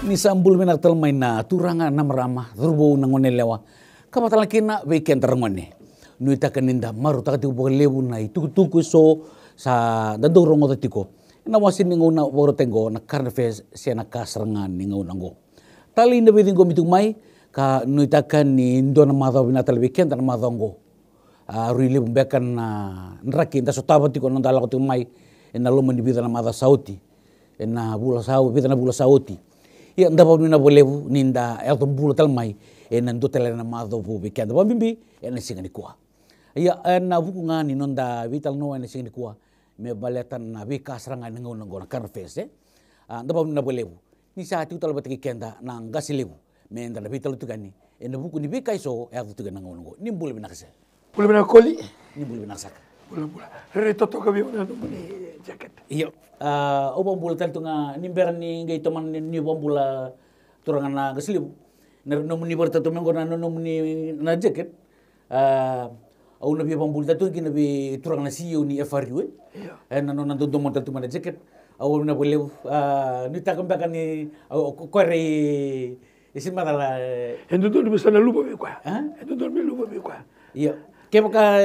Ni sambul menak main na turanga na marama turbo na ngone lewa kamatala kina weekend rangone nuita kaninda maru takati ubo lebu na tuku so sa dadoro ngoto tiko na wasin ni ngona woro tengo na karnefes sia na kasrangan ni ngona ngo tali na bedingo mitumai ka nuita kan ni ndona madha binatal weekend na madongo ruile bumbekan na nraki nda sotaba tiko na dala ko mai na lomani bida na madha sauti na bula sau bida na bula sauti ya ndaba nina bolevu ninda elton bula talmai ndo telena madho bu weekend ba bimbi singani kuwa ya na bukunga ni nonda vital no singani kuwa me baletan na vika sranga ngona ngona karfes ndaba nina bolevu ni sa tu tal batiki kenda na ngasilevu me nda vital tugani buku ni vika iso tugana ngona ngo ni bula binakse bula binakoli ni bula binasaka bula re toto ka biona no jacket iyo obang bula tanto nga nimberan ni ngay toman ni bula turangan na gaslibu na muni berta to mengo na no muni na jacket au na bi bang bula tanto kina bi turangan na CEO ni FRU na no na do mo tanto na jacket au na bole ni ta kamba kan ni kore isin madala endo do bisa na lupa be kwa endo do me lupa be kwa iyo ke baka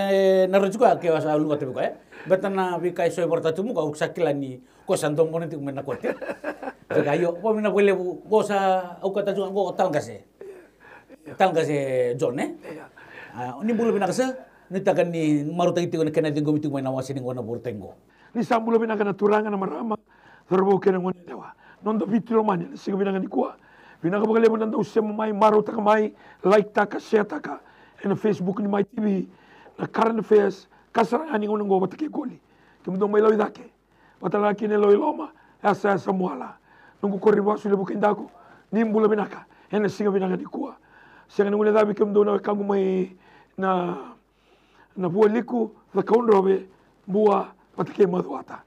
narujuka ke wasa lupa te kwa betana bikai soy berta tumu ka uksakilani ko santong mo niti mena kote kayo po mina bole gosa au kata juga go talgase John ni bulu binakase ni takan ni maruta itu na kanadi go mitu mena wasini ngona burtengo ni sambulo binakana turanga na marama terbo kena ngone dewa nondo vitilo manya sigo binakani kuwa binaka bagale mo nando usem mai maruta ka mai like taka share taka en Facebook ni mai TV na current affairs kasarang ani ngona go batake goli kemudo mai lawi dake batala kine loy loma asa samuala nungu korri wasu le bukindako nimbula binaka ena singa binaka di kuwa singa ngune dabi kemudo na kangu mai na bua liku the kaunrobe bua batake maduata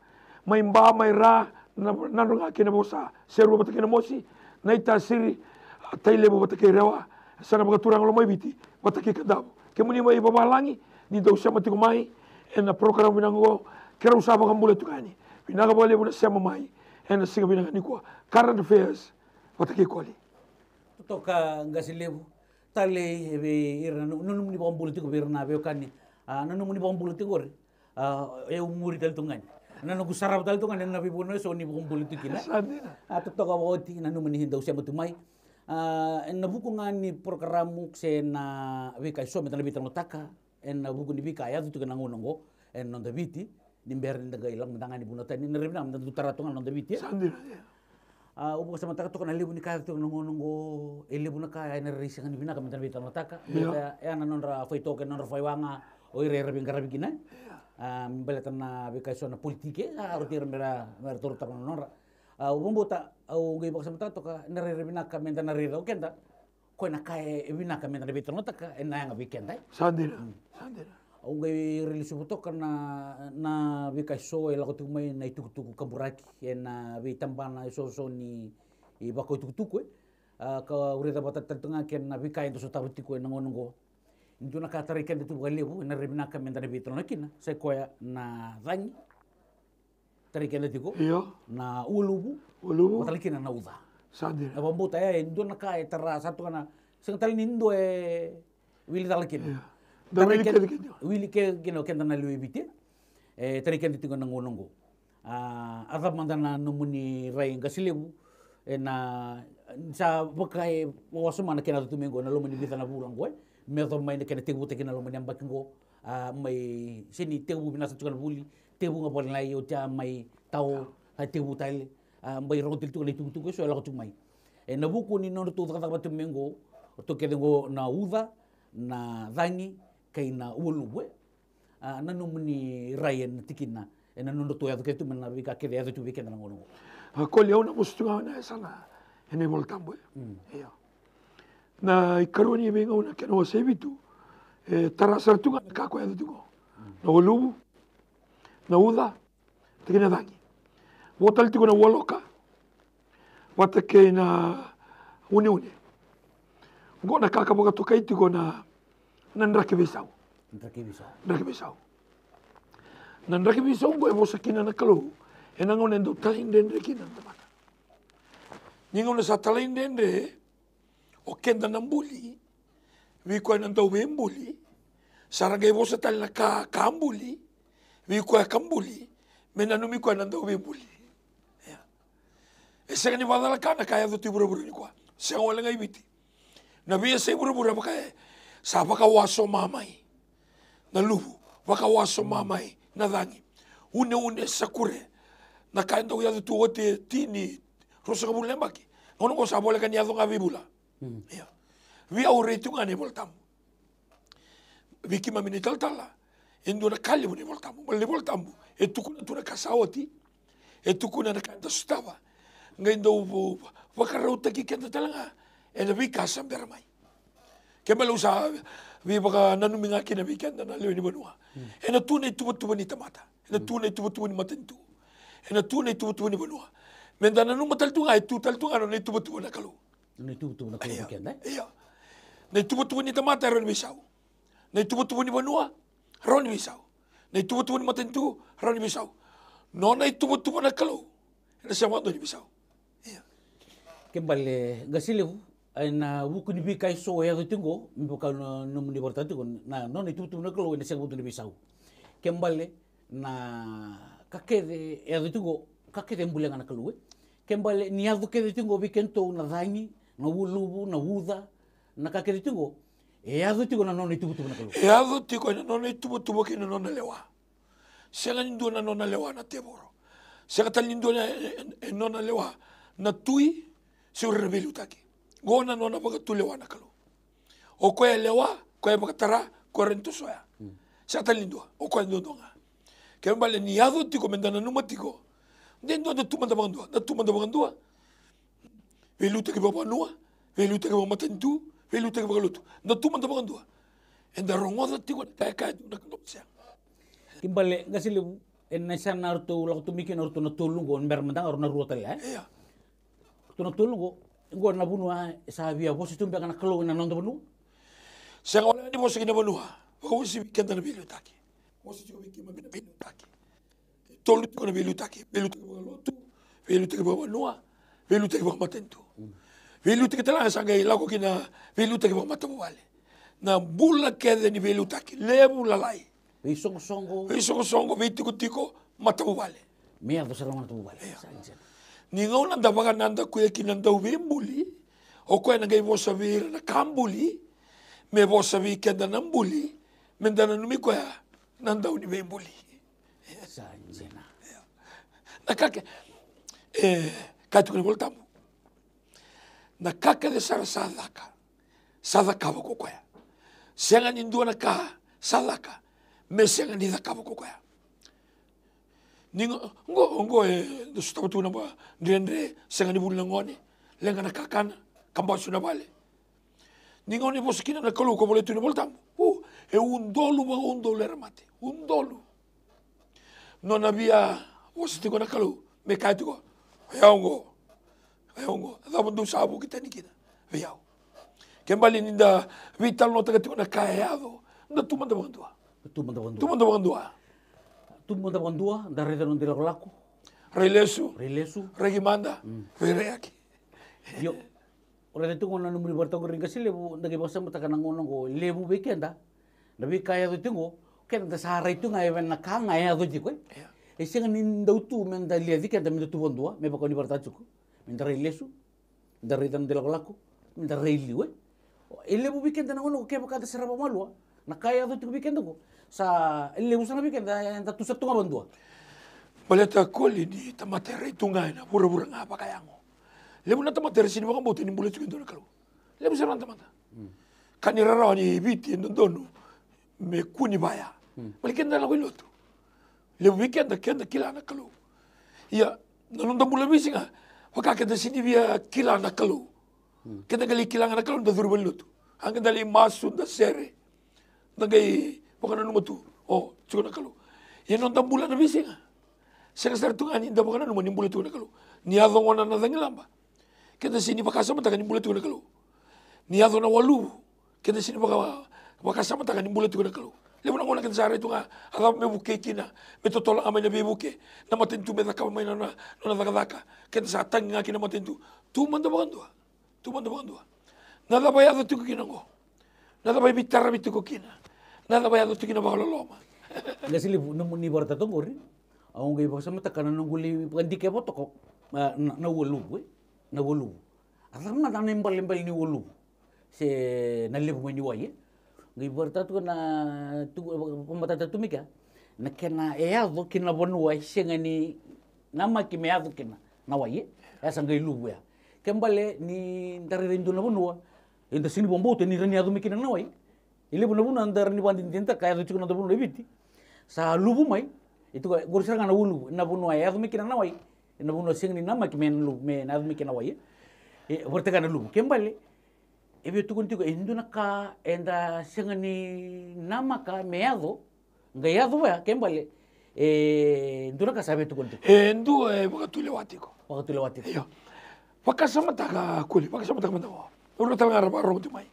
mai mba mai ra na runga kine bosa seru batake na mosi na ita siri taile bo batake rewa sana bagaturang lo mai biti batake kadabu kemuni mai babalangi ni do sama tiko mai ena program binango kera usaba kambule tukani binaga bole buna sama mai ena singa binaga ni kwa current affairs watake koli toka ngasilebu tale be irna nunu ni bom politiko berna be kani nunu ni bom politiko umuri tal tungani nanu kusarab tal tungani na bibuno so ni bom politiko na toka woti nanu ni hinda usama tumai na buku ngani programu na wika so metana bitang taka na buku ni wika ya tu kana ngonongo non da biti nimber ndaga ilang mandangani bunota ni neribna manda tutaratongan non da biti ubu sama taka to kana lebu ni ka to ngonongo lebu na ka na risi ngani bina ka metana bitang taka ya non ra foi to non ra foi wanga o ire rabing karabikina belatan na wika so na politike rotir mera tur ta non ra umbota au gay baksa mata to ka nariribina ka menta narira kenda ko na kai ibina ka menta bitong taka na nga weekend ay sandira au gay relisu to na bikai so ela ko tumay na itukutuku kaburaki na bitambana so ni ibako itukutuku ka urita batat tanga ken na bikai to so tabutiko na ngonongo intu na katariken tu galebu na ribina ka menta bitong nakina sa koya na rangi tarikena tiko na ulubu matalikina na uda sadira na bambuta indo na ka tara satu kana sing talin indo wili talakina wili ke kino kenda na luibiti tarikena tiko na ngonongo ada mandana numuni rai ngasilebu na sa bakai wasuma na kena tumengo na lomani bita na bulang goy meto mai na kena tibu tekina lomani ambakingo mai sini tibu binasa tukal buli tebu nga pala lai o tia mai tau ha tebu tale mai rotil tu le tu so la tu mai na buku ni no tu kata kata mengo to kedengo na uva na dangi kai na ulu we na no muni rayen tikina na no to ya ke tu mena vika ke ya tu vika na ngono ko le ona mustunga na sana ene voltambo na ikaroni venga una ke no sebitu tarasar tu ka ko ya tu no lubu na uda tekena dangi wotal tiko na woloka watake na une ngo na kaka boga tokai tiko na nrake bisau nrake bisau go ebo sakina na kalo enango nendo tahin den rekina tamata Ninga na sa talain dende, o kenda ng buli, wiko ay nandaw buli, saragay mo sa tal na kambuli, wiko ay kambuli, menanumi ko ay nandaw buli. E sa ni wadala ka na kaya do tibura-bura ni kwa. Sa wala nga ibiti. Nabiya sa ibura-bura ba kaya, sa pakawaso mamay, na lubu, pakawaso mamay, na dangi. Une sa kure, na kaya daw yado tuwa tini, rosa ka bulan baki. Ngono ko sa bola ka niya nga bibula. Vi aure itu nga ni voltamu. Vi kima minital tala. Indo na kali mo ni voltamu. Mali voltamu. Etu kuna tu na kasawati. Etu kuna na kanta stava. Ngayon daw wakarauta ki kanta talaga. E na vi kasam beramay. Kaya malaw sa vi baka nanuminga kinabikan na naliw ni Banua. E na tunay tuwa-tuwa ni Tamata. E na tunay tuwa-tuwa ni Matentu. E na tunay tuwa-tuwa ni Banua. Menda nanu matal tu nga itu tal tu nga na tuwa-tuwa na kalu. Na tuwa-tuwa na kalu na. Iya. Na tuwa-tuwa ni Tamata ron bisaw. Na tuwa-tuwa ni Banua ron bisaw. Na tuwa-tuwa ni Matentu ron bisaw. No na tuwa-tuwa na kalu. Na sama do ni bisaw. Kembali gasiliu ay na wuku ni bikay so ya tingo mbuka no ni bortati kon na no ni tutu na kalo ni segundo ni bisau kembali na kakede ya tingo kakede mbulenga na kalo kembali ni adu kede tingo bikento na dangi na wulubu na wuda na kakede tingo e adu tingo na no ni tutu na kalo E adu tingo na no ni tutu ki no na lewa sega nindo na no na lewa na teboro sega talindo na no na lewa na tui si rebelu taki gona no na baga tulewa na kalu o ko lewa ko baga tara ko rento soya sa talindo o ko ndo nga ke mbale ni ado ti komendana no matiko dendo na tumanda bangandua velu te ke baba noa velu te ke baba matentu velu te ke baba lutu na tumanda bangandua enda rongoda ti ko ka na knopsia kimbale gasiliu en na sana arto la tumiki na arto na tulungo mermandang arna ruotela ya tuna tulungo ngo na bunua sa via bosi tumbe kana kalo na nondo bunu sa wala ni bosi kina bunua ko si kenta na bilu taki bosi jo wiki ma bina bilu taki tolu ko na bilu taki bilu taki ba lotu bilu taki ba bunua bilu taki ba matentu bilu taki tala sa ngai lako kina bilu taki ba matabale na bula kede ni bilu taki lebu lalai songo viti kutiko matabale mea do salama matabale ni ngau nanda baga nanda kuya ki nanda ubembuli o kuya nanga ibosa vira na kambuli me bosa vi kenda nambuli mendana numi kuya nanda unibembuli sanjena nakake katu kuni voltamu nakake de sara sadaka bako kuya senga nindua naka sadaka me senga ni daka bako kuya ngo do staba tu na ba ndre senga ni bulan ngone lenga na kakana kamba suna bale ningo ni boskina na kalu ko boletu ni voltamu e un dolo ermate un dolo non había bosti ko na kalu me kaitu ko ayongo da bundu sabu kita nikina veyao kembali ninda vital nota ka na kayado na tumanda bandua tumanda bandua dari non dilo laku Reilesu Regimanda Vereaki yo ora de tungo na numuri barta ko ringa sile bu ndagi basa mata kana ngono go lebu bekenda nabi kaya do tungo ken da sara itu ngai ven na kanga ya do jiko e senga nin dautu men da lia dikenda mi tu bandua me ba ko ni barta chuko men da reilesu da ritan dilo laku men da reiliwe e lebu bekenda na ngono ke ba ka da sara ba malwa na kaya do tungo bekenda ko sa lebu sana bekenda da tu sa tunga bandua baleta koli di tamatera itunga na pura-pura nga pa kayango. Lebu na tamatera sini baka bote ni bulat sukinto na kalu. Lebu sa tamata. Kaniraraw ni ibiti ndono me kuni baya. Balikin na lang ko iloto. Lebu kenda kila na kalu. Iya nalunda mula bisi nga. Waka kenda sini via kila na kalu. Kenda gali kila na kalu na durban iloto. Hanggang dali maso na sere. Nagay baka nanumatu. Oh, suko na kalu. Yan nung tambula na bisi nga. Sega sartunga ni ndabo kana numani mbule tu nakalo ni adho wana na dangilamba kenda sini bakasa mata kan mbule tu nakalo ni adho na walu kenda sini bakasa mata kan mbule tu nakalo Lebu na ngona ken sare tu nga ada me buke kina me totola ama na be buke na matentu me daka mai na daka ken sa tanga kina matentu tu manda bagandua nada bayado tu kina ngo nada bay bitarra bitu kina nada bayado tu kina bagaloloma Nggak sih nemu ni borta tu ngori ang gay basa mata kana nunguli pandi ke boto ko na wolu alam na nembal ni wolu se nalibu ni waye ngai borta tu na tu pemata tu mika na kena eado kina bonua senga ni nama ki meado kina na waye asa ngai lubu ya kembale ni dari rindu na bonua inda sini bombo te ni rani adu mikina na waye ile bona andar ni bandin tinta kaya tu na bonua ibiti sa lubu mai itu gor seranga na wulu na bonua ya adu mikina na waye na bonua senga ni nama ki men lubu me na adu mikina waye borta kana lubu kembale ebe tu contigo induna ka enda sengani nama ka meado ngayado ya kembale induna ka sabe tu contigo ndu wakatule watiko yo wakasama taka kuli wakasama taka mandawa uru tala ngara baro tu mai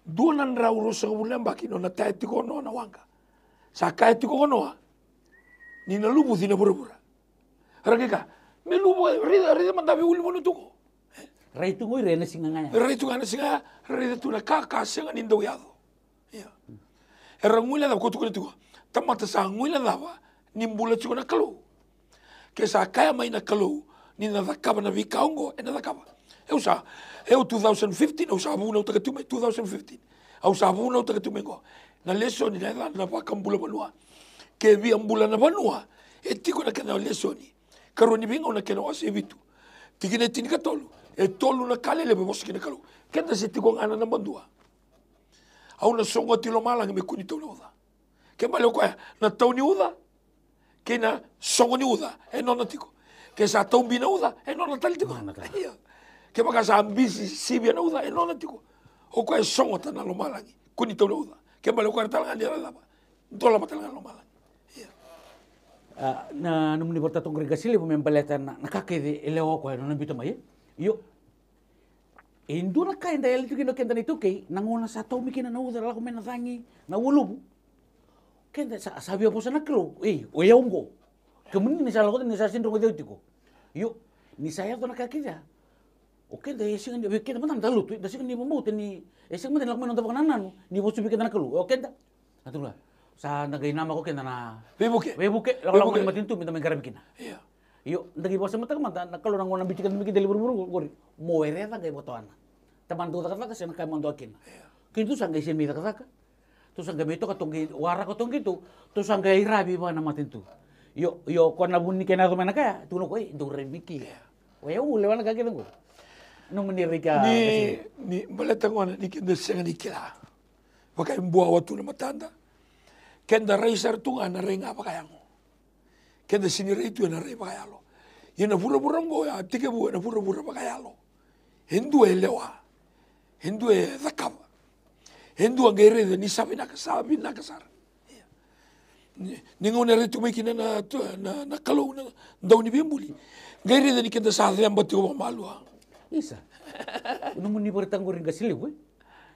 dunan rauro sa bulan bakino na taetiko no na wanga sa kaetiko no ni na lubu dina burubura rageka me lubu rida mandabe uli bonu tuko Rai tu ngoi rena singa ngaya. Rai tu ngana singa rai tu na kaka singa nindo yado. Ya. Era ngula da kotu kotu. Tamata sa ngula da ba nimbula chico na kalu. Ke sa kaya mai na kalu ni na da kaba na vikaongo e na da kaba. Eu 2015 eu sa buna utaka tu 2015. Au sa buna utaka tu mengo. Na leso ni na pa kambula banua. Ke vi ambula na banua. E tiko na kana leso ni. Karo ni bingo na kana wase vitu. Tikine tini katolu. E tolu na kale lebe bosi kina kalu. Kenda se tiko ngana na bandua. Au na songo tilo malang me kuni tau na uda. Ke male ko na tau ni uda. Ke na songo ni uda. E nona tiko. Ke sa tau bina uda. E nona tali tiko. Ke maka sa ambisi sibia na uda. E nona tiko. O ko e songo ta na lo malangi. Kuni tau na uda. Ke male ko talangan dia laba. Ntola matalangan lo malangi. Na nung ni borta tong regasili pumempaleta na kakede elewa ko na bito mai yo indu na kain dayal itu kino kenta itu kay nangona sa tau mikina na udara ko mena tangi na wulubu kenta sabi po sa naklo o yaungo kemun ni sa lagot ni sa sindro ko tiko yo ni saya to nakakida o kenta yesingan de kenta man dalu tu dasingan ni mo ni esing man lakman on tabanan ni bo subi kenta naklo o kenta atula sa nagay nama ko kena na Webuke lalang ni matintu minta menggarap kina iya yo ndagi bosa mata mata nakalo nang ngona bitikan miki deli buru gori moere ta gay botoana taman tu taka sen kay mando akin kintu sanggay sen mi taka tu sanggay mito katongi wara ko tong gitu tu sanggay rabi ba na matintu yo kona bunni kena to mana kaya tu no koy do remiki waya lewan ka kilang ko nung menirika ni baleta ngona ni kenda senga ni kila pakai mbuah watu na matanda kenda raisar tu na renga pakayango kenda sini reitu na rei pakayalo yena pura-pura mo ya tike bu na pura-pura pakayalo hindu elewa hindu zakab hindu angere ni sabi na kasar ni ngone reitu mai kina na kalau na daw ni bimbuli ngere ni kenda sa yang batu malu isa nung ni bertanggurin kasili we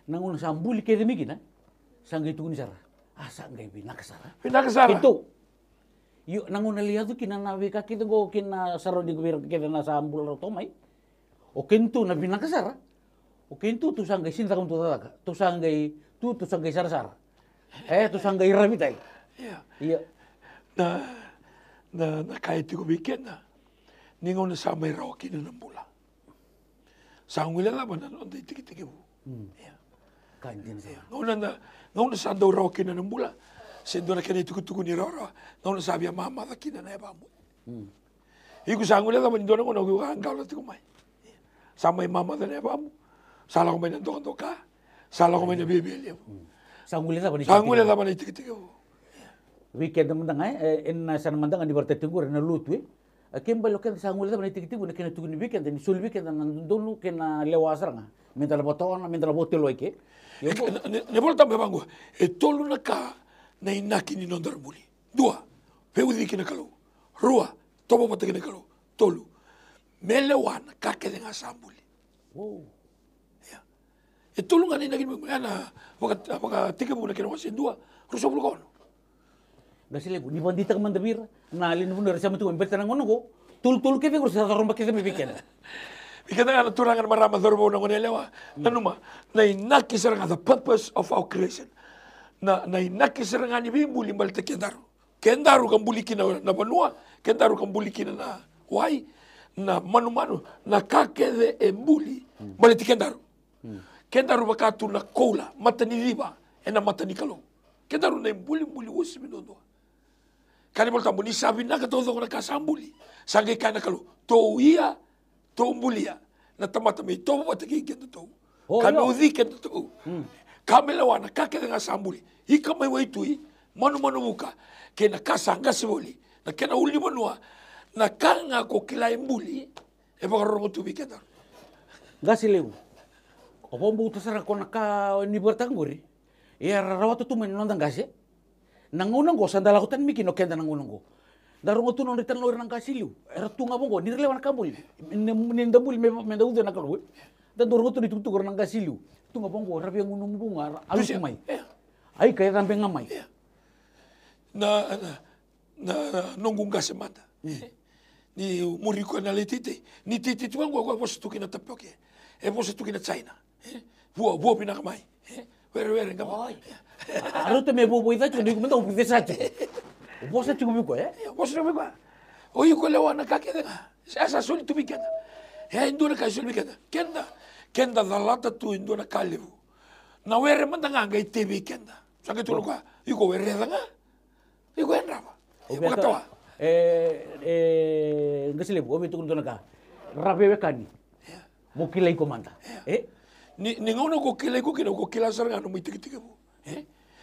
nangun sambuli kede mikina sanggai tu ni sara asa ngai binakasara itu yo nangun lihat tu kina nabi kaki tu go kina saro di gubir kena na sambul ro tomai o kentu na binakasara o kentu tu sanggai sinta kum tu taka tu sanggai sara tu sanggai rabitai iya na kai tu go bikena ningon na samai ro kina nambula sangwila la bana on tiki bu kanjin saya ngauna sa daw raw kina ng mula. Sendo na kina tuku ni raw. Ngauna sabi ang mama na kina na eba mo. Iku sa ngula naman doon ako naguganggaw na tikumay. Sama yung mama na eba mo. Sala ko may nandokan ka. Sala ko may nabibili mo. Sa ngula naman itik-itik mo. Weekend naman nga en sa naman nga di barte tingur na lutu Kembali kan sa ngula naman itik-itik mo na kina tuku ni weekend ni sul weekend na doon kina lewasar nga. Minta boton, minta botelo ike. Ne volta me bango e tolu na ka na inaki ni nondar buli. Dua, peudi kina kalau. Rua, tobo mata kina kalau. Tolu. Melewan ka ke dengan sambuli. Oh. Ya. E tulungan ni naging ana waka tika mo na kinawasin dua. Ruso ko no. Gasile ni bandita ka mandabira. Na alin mo na sa matu emberta nang ngono ko. Tul ke ko sa rumba ke me biken. Biken nga turangan marama dorbo na ngonelewa. Nanuma na inaki sarang the purpose of our creation. Na inaki sarang ani bimbuli balte kendaru. Kendaru kan bulikin na banua, kendaru kan bulikin na wai, na manu na kakede e buli balte kendaru. Kendaru bakatu na koula, mata ni riba, na mata ni kalo. Kendaru na buli usi minondo. Kani bolta buni sabi na katodo na kasambuli. Sange kana kalo, to ia, to bulia. Na tamata me to wataki kendo to. Kano di kendo to. Kamelawana kakede nga sambuli. Ika mai waitui, manu buka. Kena kasa ngasi boli. Na kena uli manua. Na kanga ko kila embuli. E baka rongo tubi kenda. Ngasi leu. Opo mbuta sara ko naka ni bertangguri. Ya rawatu tu menonda ngasi. Nangunang ko sandala ko tan mikino kenda nangunang ko. Darungo tu non ritan lor nang kasilu. Era tunga bongo ni relewan kambul. Ninda buli menda uda nakalo. Dan dorungo tu ditutur nang kasilu. Tunga bongo rabi ngunung bunga alus mai. Ai kaya rampe ngamai. Na nonggung gase mata. Ni muriko na letite. Ni titi tuang gua posa tukina tapioke. E posa tukina China. Buo pinakamai. Were ngamai. Aro te me buo ida tu ni kumenta upite sacho. Posa tu kumiko Posa tu kumiko. Oyu ko lewa na kakeda. Asa soli tu bikenda. Indura ka soli bikenda. Kenda dalata tu indura kalevu. Na were mandanga ngai TV kenda. Sange tu luka. Iko were danga. Iko enraba. Wakatawa. Ngasile bu omi tukun tonaka. Rabe wekani. Mo kilai komanda. Ni ngono ko kilai ko kino ko kila saranga no mitiki bu.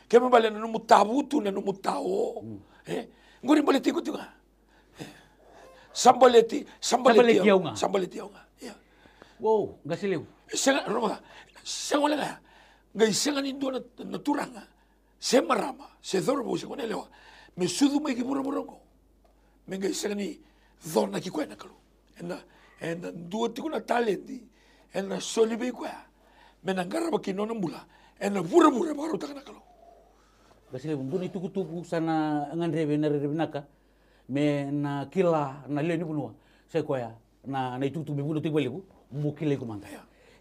Kema bale no mutabutu na no mutao. Ngori bale tiku tinga. Sambaleti aunga. Wow, ngasile bu. Senga roma. Senga nga. Ngai senga ni dona naturanga. Se marama, se dorbo se konelewa. Me sudu mai ki murongo. Me ngai senga ni dona ki kwena kalu. Ena dua tikuna talenti. Ena solibe kwa. Me nangara ki nona mula. Ena bura baru takana kalu. Gasile bu doni tuku sana ngan rebe naka. Me na kila na leni bunua. Se koya na itu me bulu tigbali bu. Mo kilai ko manda.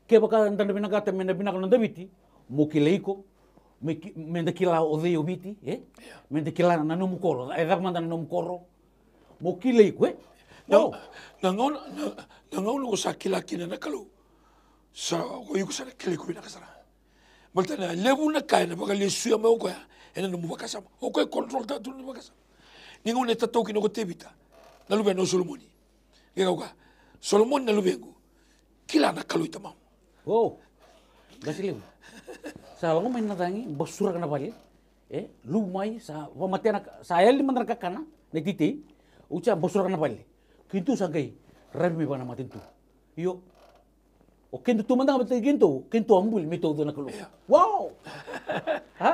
Ke baka ndanda binaka te me binaka nanda biti. Mo kilai ko. Menda kila ode obiti, menda kila na no mukoro, eda manda no mukoro. Mo kila iko, No, nangauna ko sa kila kina na kalu. Sa ko yuko sa kila ko binakasara. Malta na lebu na kaya na baka lesu ya mo ko ya, ena no mubakasama. O ko control ta tu no mubakasama. Ningo ne tato kino ko tebita. Na lube no Solomoni. Ngega ka. Solomoni na lube ko. Kila na kalu itamam. Oh. Gasile. Sa lango may natangi basura kana bali. Lumai sa pamatena sa el mandar kakana na titi. Ucha basura kana bali. Kintu sagai rabi bana matintu. Yo. O kintu tu mandang batai kintu ambul mito do nakalo. Wow. Ha?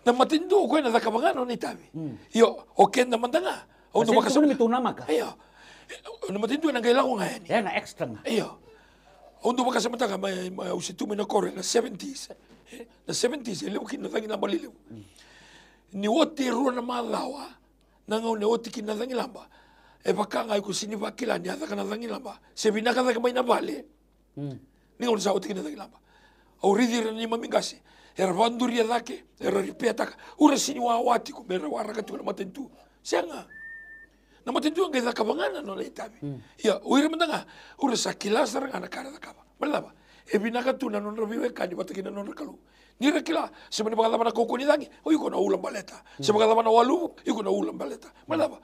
Na matintu ko na dakabangano ni tabi. Yo, o ken na mandanga. O no makasama mito namaka. Ayo. Na matintu na kailangan ngayon. Na extra nga. Ayo. Ondo baka sa mata may usitumi na kore na 70s. Na 70s, ilaw kinatangi na maliliw. Ni woti ruwa na malawa, nangaw ni woti kinatangi lamba. E baka ngay ko sinibakila niya ka natangi lamba. Sabi na ka may nabali. Ningaw sa woti kinatangi lamba. Auridi rin ni mamingasi. Era banduri dake, era ripeta ka. Ura siniwawati ko, mera waraka tu na matentu. Siya nga. Na matintu ang kaya kabanganan no laitabi. Ya, uira mandanga, ura sa kilasar nga nakara da kaba. Malaba. E binakatuna non rabiwe kani batakina non rakalu. Ni rakila, se mani bagala mana koko ni dangi, o yuko na ulam baleta. Se bagala mana walu, yuko na ulam baleta. Malaba.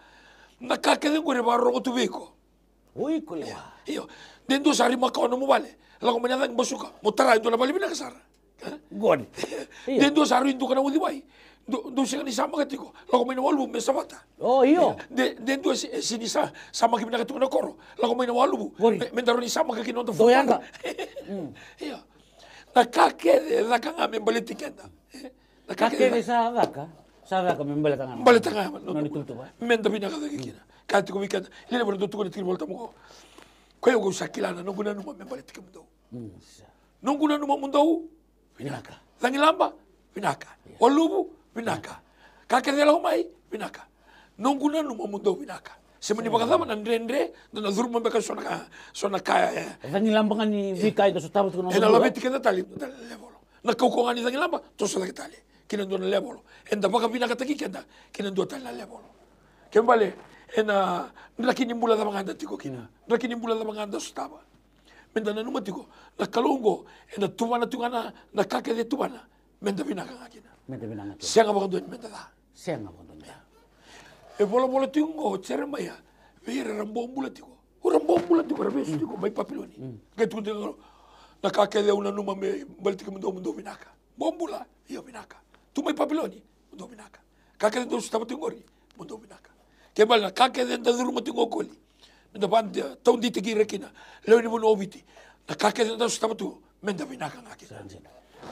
Nakakede ngore baro ko tubiko. Uy, kulewa. Iyo, dendo sari makao no mo bale. Lago manyadang basuka, mo tara ito na bali binakasara. God. Dendo sari ito ka na udiway. Do siya ni sama katiko. Lago may nawalu may sabata. Oh, iyo. Dendo sinisa sama kimi nakatuko na koro. Lago may nawalu. Mendaro ni sama kakinonda. Doyanga. Iyo. Nakakede daka nga may balitikenda. Nakakede sa daka. Sa daka may balita nga. Balita nga. Nani tutuba. Menda binakadagigina. Kahit ko wikenda. Lina ba natutuko na tirbolta mo ko. Kaya ko sa kilana nung guna numa may balitikam daw. Nung guna numa mo daw. Vinaka. Zangilamba, vinaka. Olubu, vinaka. Kakadela umai, vinaka. Nunguna numa mundo vinaka. Semani bagazama na ndrendre na zuruma beka sona kaya. Zangilamba ngani vika ito sotaba tuko Ena labeti kenda tali level. Na kauko ngani zangilamba to sola tali. Kina ndo na level. Enda baka vinaka taki kenda kina ndo tali na level. Kembale ena ndakini mbula za manganda tiko kina. Ndakini mbula za manganda sotaba. Menda na numa tiko na kalongo ena tubana tungana na kake de tubana. Menda vinaka ngakina. Menda vinaka. Sianga bagando menda da. Sianga bagando. E bola tingo cere maya vira rambombula tiko rambombula tiko rabesu tiko mai papiloni ke tu na ka ke una numa me balti mundo vinaka bombula io vinaka tu mai papiloni mundo vinaka ka ke do stava tingori mundo vinaka ke bala ka ke da duru tingo koli nda band ton di tigi rekina le ni muno obiti na ka ke da stava tu menda vinaka ngaki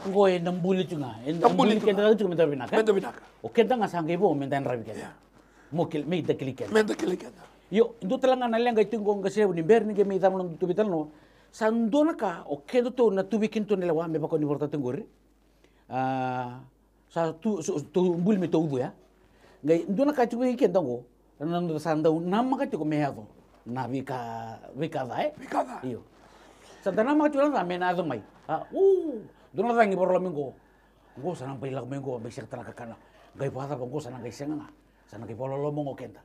ngoe nambuli tunga nambuli ke da tu menda vinaka o ke da ngasanga ibo menda rabi ke mokil me da kiliken yo ndo talanga na lenga tingo ngase ni berni ke me da no tubital no sandona ka o ke to na tubikin to nela wa me bako ni porta tengori sa tu mbul me to udu ya ngai ndona ka tubi ke dango na ndo sanda namma ka tiko me hado na vika dai yo sanda namma ka tiko na me na do mai dona dangi por lo mingo go sana pai la mingo be sektra ka kana ngai pada go sana ngai senga sana ke polo lomo ngokenda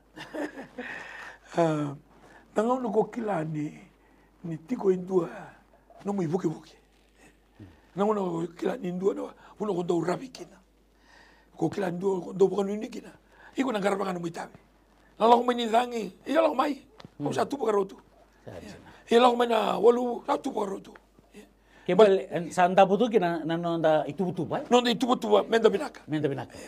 nangau no kokila ni tiko indua no mu ibuke nangau no kokila ni indua no uno ko do rabikina kokila indua do boko ni kina iko na garaba no muitabe nalo meni dangi ia lo mai o sa tu rotu ia lo mena wolu sa tu rotu Kembali sanda butu kina nanda itu butu ba? Nanda itu butu ba menda binaka.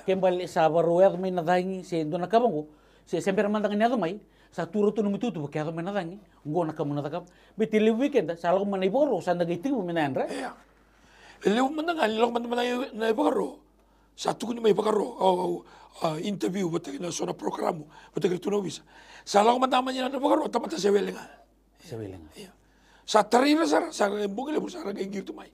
Kembali sa baruer me nadangi se ndona kabango se sempre mandang ni mai sa turu tu numitu tu kaya me nadangi ngo na kamu nadakap betili weekend sa lagu manai boro sanda gitu me nandra. Iya. Leu mandang ali lagu mandang na boro sa tu ni mai boro interview bote na sona programo bote que tu no visa. Sa lagu mandang manya na boro tamata sewelenga. Iya. Sa tarira sa bugile busa ra ngir tu mai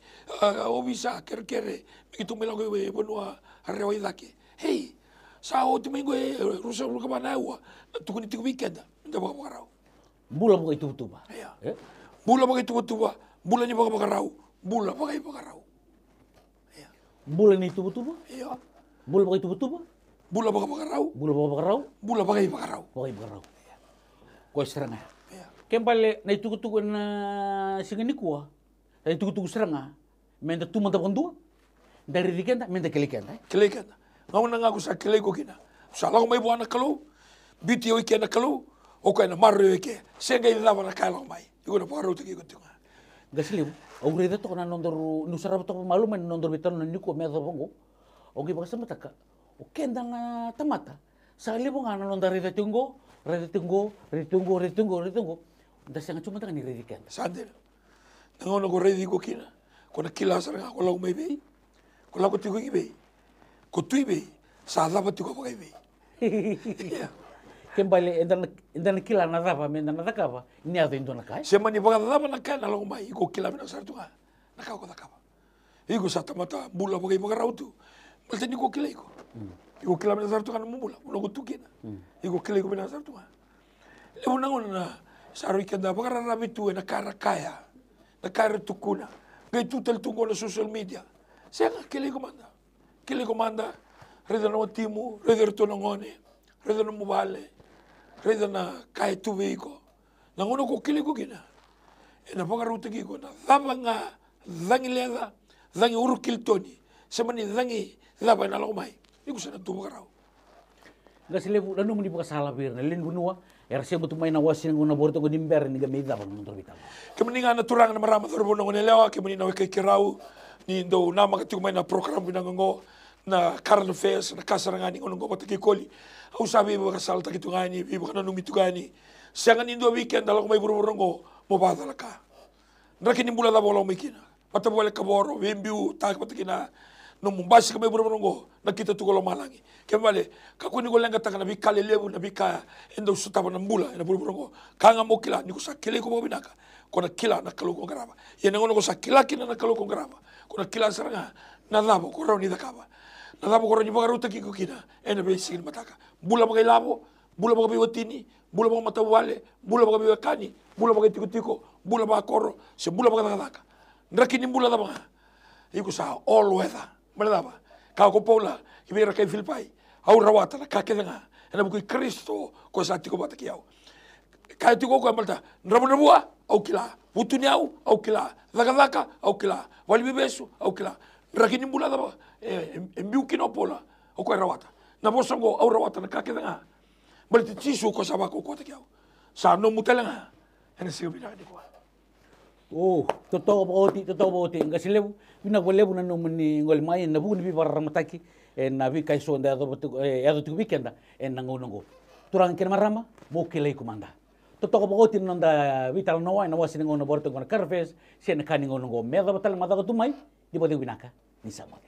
o bisa kere begitu melago bonua arrewai dake hey sa o tu mengo rusa lu ka bana wa tu kuni tu weekend nda ba karau bula mo itu ba bula mo itu ba bula ni ba karau bula ba karau bula ni itu ba bula mo itu ba bula ba karau bula ba karau ko seranga kembali na itu na singani kuah, na itu seranga, menda tu mata kondua, dari dikenda menda kelikenda. Ngau na ngaku sa keleko kina, sa lau mai buana kalau, biti o ikena kalau, o kai na maru ike, senga ila na kailang mai, iko na paru tiki ko tunga. Gasiliu, au reda to na nondoru nusara to malu men nondor bitan na niku me bongo, o gi basa mataka, o kenda nga tamata, sa libo nga na nondar reda tungo, da sanga cuma tangan ni redikan. Sandel. Nango na ko redi ko kina. Ko na kila sa nga ko lau mai bei. Ko lau ko tiko i bei. Ko tui bei. Sa dapa tiko pa kai bei. Kembali endan kila na dapa men na dakapa. Ini ado indo na kai. Se mani baga dapa na kai na lau mai ko kila men sa tunga. Na ka ko dakapa. Iko sa tamata bula pa kai baga rautu. Malte ni ko kila iko. Iko kila men sa tunga na mumula. Uno ko tukina. Iko kila iko men sa tunga. Le unango na saru ikenda bakara rabitu na kara kaya na kara tukuna ngai tutel tungo na social media senga kile komanda reda no timu reda to ngone reda no mobile reda na kai tu veiko na ngono ko kile ko gina ena bakara utegi ko na dabanga dangi leda dangi urukil toni semani dangi daba na lomai iku sana tu bakara gasile bu lanu muni salah birna len bunua era sebo tu mai na wasin ngona borto ko dimber ni ga meida bang nontor vital kemeninga na turang na marama thor bono ngone lewa kemenina we kai kirau ni ndo na makati mai na program binango na current affairs na kasarangani ngono ngo patiki koli au sabi ba kasal takitu ngani bi ba nanu mitugani sangan indo weekend dalo mai buru ngo mo badala ka ndrakini mbula da bolo mikina pata bole kaboro wembiu tak patikina no mumbasi kame buru ngo na kita tu kolo malangi kembale kakuni go lenga takana bikale lebu na bika endo sutaba na mbula na buru ngo kanga mokila ni ko sakile ko binaka ko na kila na kalu ko graba ye ngono ko sakila kina na kalu ko graba kuna kila saranga na labo ko raw ni dakaba na labo ko raw ni bagaruta ki ko kina ena be sigin mataka bula mga labo bula mga biwatini bula mga matawale bula mga biwakani bula mga tiko-tiko bula mga koro se bula mga nakadaka ndrakini bula da mga iko sa all weather malaba ka ko pola ibira kay Filipai au rawata na kakelenga ena buku Kristo ko sa tiko batakiao kaya tiko ko malta ndrabua au kila putuniau au kila laka au kila wali bebesu au kila ndrakini bula da embiu kinopola o ko rawata na bosango au rawata na kakelenga balti tisu ko sa bako ko takiao sa no mutelanga ena sigo bina di ko Oh, totoo boti ngasi lebu bina go lebu na no muni ngol mai na bu ni barra mataki na vi kai sonda do tu weekenda na ngongo turang ken marama mo kelei komanda totoo boti nanda vital no na wasi ngono borto ngona karfes sen kani ngongo meda batal madaga tumai di bodi binaka ni sama